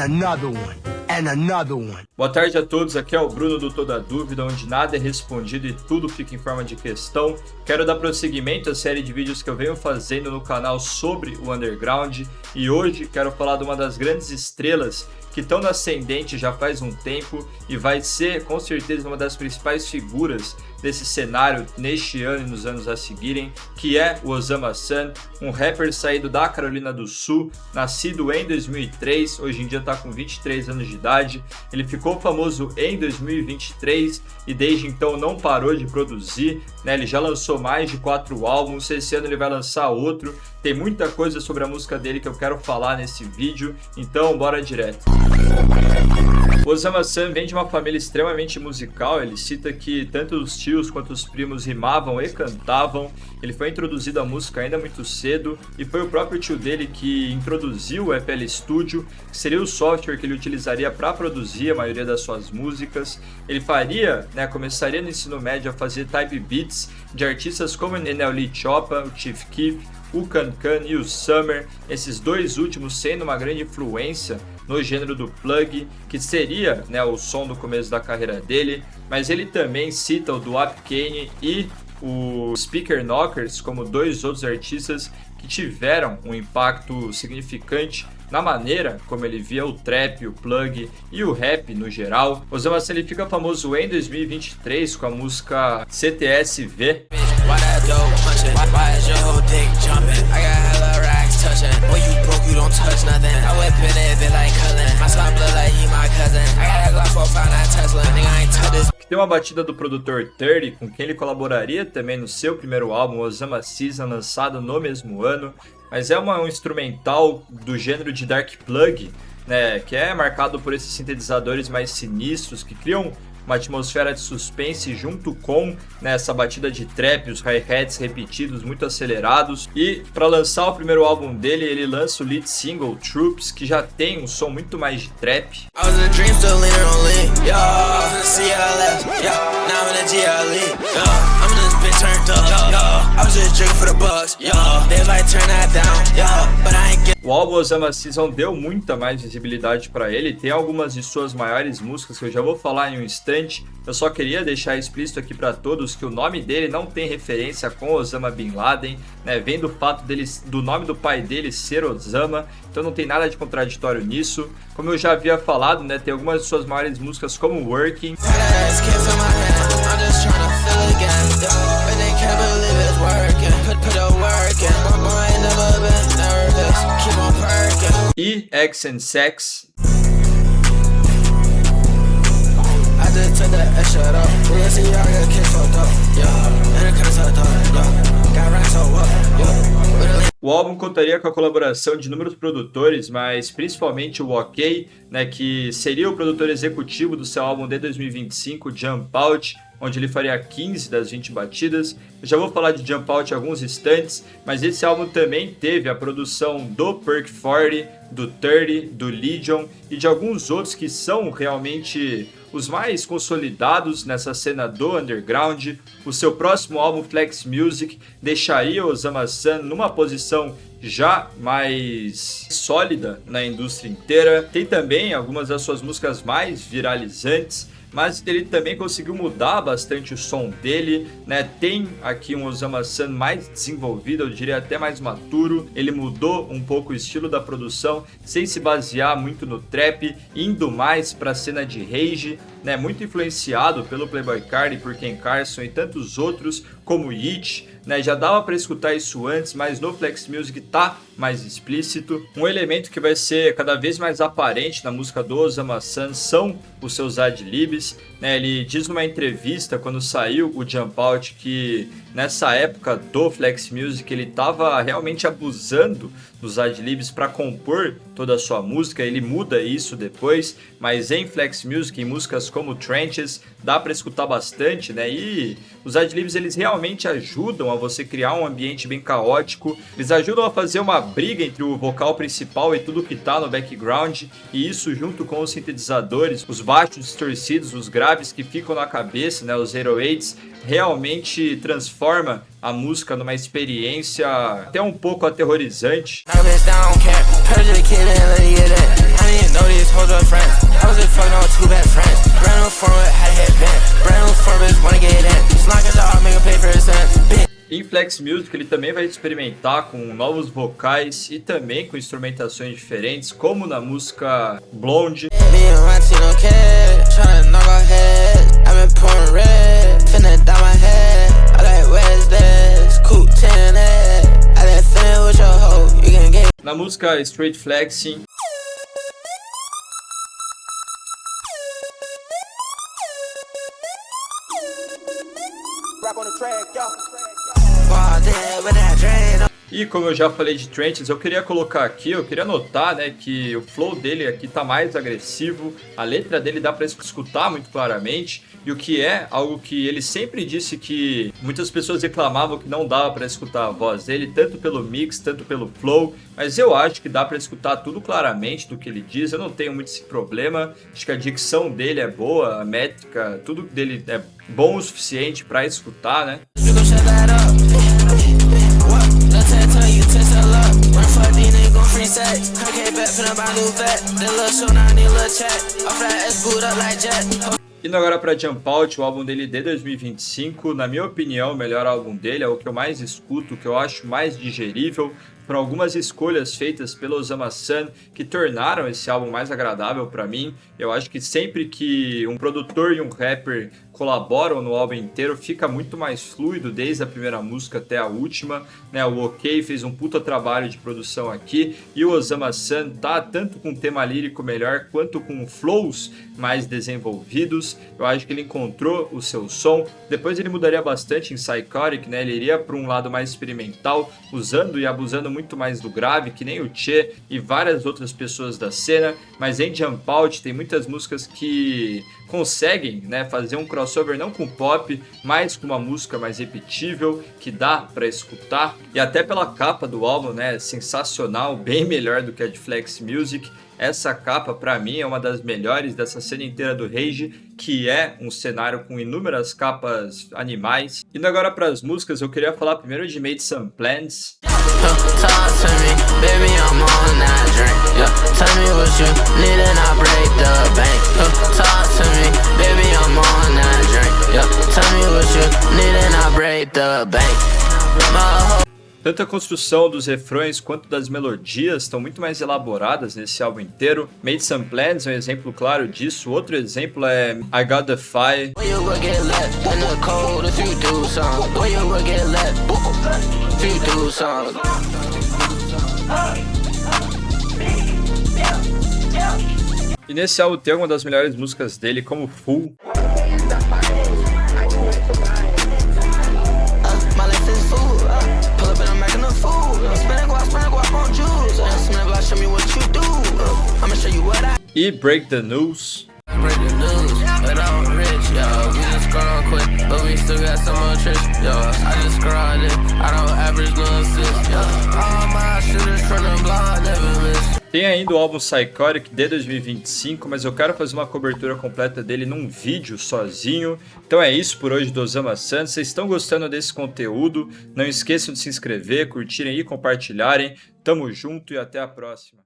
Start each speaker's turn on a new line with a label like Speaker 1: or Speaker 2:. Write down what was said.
Speaker 1: Another one. And another one.
Speaker 2: Boa tarde a todos, aqui é o Bruno do Toda Dúvida, onde nada é respondido e tudo fica em forma de questão. Quero dar prosseguimento à série de vídeos que eu venho fazendo no canal sobre o underground e hoje quero falar de uma das grandes estrelas que estão no ascendente já faz um tempo e vai ser com certeza uma das principais figuras desse cenário neste ano e nos anos a seguirem, que é o Osama Sun, um rapper saído da Carolina do Sul, nascido em 2003, hoje em dia está com 23 anos de idade. Ele ficou famoso em 2023 e desde então não parou de produzir, né? Ele já lançou mais de 4 álbuns, esse ano ele vai lançar outro. Tem muita coisa sobre a música dele que eu quero falar nesse vídeo, então bora direto. O Osama Sun vem de uma família extremamente musical. Ele cita que tanto os tios quanto os primos rimavam e cantavam. Ele foi introduzido à música ainda muito cedo e foi o próprio tio dele que introduziu o FL Studio, que seria o software que ele utilizaria para produzir a maioria das suas músicas. Ele começaria no ensino médio a fazer type beats de artistas como NLE Choppa, o Chief Keef, o Kankan e o Summer, esses dois últimos sendo uma grande influência no gênero do plug, que seria, o som do começo da carreira dele, mas ele também cita o Dwap Kane e o Speaker Knockers como dois outros artistas que tiveram um impacto significante na maneira como ele via o trap, o plug e o rap no geral. O Osama Sun fica famoso em 2023 com a música CTSV. Tem uma batida do produtor 30, com quem ele colaboraria também no seu primeiro álbum, Osama Season, lançado no mesmo ano, mas é um instrumental do gênero de dark plug, que é marcado por esses sintetizadores mais sinistros que criam uma atmosfera de suspense junto com essa batida de trap, os hi-hats repetidos, muito acelerados. E para lançar o primeiro álbum dele, ele lança o lead single Troops, que já tem um som muito mais de trap. O álbum Osama Season deu muita mais visibilidade para ele, tem algumas de suas maiores músicas que eu já vou falar em um instante. Eu só queria deixar explícito aqui para todos que o nome dele não tem referência com Osama Bin Laden, vem do fato do nome do pai dele ser Osama, então não tem nada de contraditório nisso. Como eu já havia falado, tem algumas de suas maiores músicas como Working. E X and Sex. O álbum contaria com a colaboração de inúmeros produtores, mas principalmente o OK, que seria o produtor executivo do seu álbum de 2025, Jump Out, onde ele faria 15 das 20 batidas. Eu já vou falar de Jump Out em alguns instantes, mas esse álbum também teve a produção do Perk 40, do 30, do Legion e de alguns outros que são realmente os mais consolidados nessa cena do underground. O seu próximo álbum, Flex Music, deixaria o Osama Sun numa posição já mais sólida na indústria inteira. Tem também algumas das suas músicas mais viralizantes, mas ele também conseguiu mudar bastante o som dele, Tem aqui um Osama Sun mais desenvolvido, eu diria até mais maturo. Ele mudou um pouco o estilo da produção, sem se basear muito no trap, indo mais para a cena de rage, muito influenciado pelo Playboi Carti, por Ken Carson e tantos outros, como Yeat, Já dava para escutar isso antes, mas no Flex Music tá mais explícito. Um elemento que vai ser cada vez mais aparente na música do Osama Sun são os seus ad-libs, Ele diz numa entrevista quando saiu o Jump Out que nessa época do Flex Music ele estava realmente abusando dos ad-libs para compor toda a sua música. Ele muda isso depois, mas em Flex Music, em músicas como Trenches, dá para escutar bastante, E os ad-libs eles realmente ajudam a você criar um ambiente bem caótico. Eles ajudam a fazer uma briga entre o vocal principal e tudo que tá no background, e isso junto com os sintetizadores, os baixos distorcidos, os graves que ficam na cabeça, os 808s, realmente transforma a música numa experiência até um pouco aterrorizante.
Speaker 3: Purge the kid and let it get that. I didn't even know these hoes were friends. I was just fucking on with 2 best friends. Brand new form with had a headband. Brand new form bitch wanna get in. Slunk a dog, make him pay for his son.
Speaker 2: Em Flex Music ele também vai experimentar com novos vocais e também com instrumentações diferentes, como na música Blonde. Na música Straight Flexing. E como eu já falei de Trenches, eu queria colocar aqui, eu queria notar, né, que o flow dele aqui tá mais agressivo, a letra dele dá pra escutar muito claramente, e o que é algo que ele sempre disse que muitas pessoas reclamavam que não dava pra escutar a voz dele, tanto pelo mix, tanto pelo flow, mas eu acho que dá pra escutar tudo claramente do que ele diz, eu não tenho muito esse problema, acho que a dicção dele é boa, a métrica, tudo dele é bom o suficiente pra escutar, né? Indo agora para Jump Out, o álbum dele de 2025, na minha opinião, o melhor álbum dele, é o que eu mais escuto, o que eu acho mais digerível, por algumas escolhas feitas pelo Osama-san que tornaram esse álbum mais agradável para mim. Eu acho que sempre que um produtor e um rapper colaboram no álbum inteiro, fica muito mais fluido desde a primeira música até a última, né? O OK fez um puta trabalho de produção aqui e o Osama-san tá tanto com um tema lírico melhor quanto com flows mais desenvolvidos. Eu acho que ele encontrou o seu som. Depois ele mudaria bastante em Psychotic, né? Ele iria para um lado mais experimental, usando e abusando muito mais do grave, que nem o Che e várias outras pessoas da cena, mas em Jump Out tem muitas músicas que conseguem, né, fazer um crossover não com pop, mas com uma música mais repetível, que dá pra escutar, e até pela capa do álbum, né, sensacional, bem melhor do que a de Flex Music. Essa capa, pra mim, é uma das melhores dessa cena inteira do Rage, que é um cenário com inúmeras capas animais. Indo agora para as músicas, eu queria falar primeiro de Made Some Plans. Tanto a construção dos refrões quanto das melodias estão muito mais elaboradas nesse álbum inteiro. Made Some Plans é um exemplo claro disso. Outro exemplo é I Got The Fire. E nesse álbum tem uma das melhores músicas dele, como Full. E Break the News. Tem ainda o álbum Psychotic de 2025, mas eu quero fazer uma cobertura completa dele num vídeo sozinho. Então é isso por hoje do Osama-san. Se vocês estão gostando desse conteúdo, não esqueçam de se inscrever, curtirem e compartilharem. Tamo junto e até a próxima.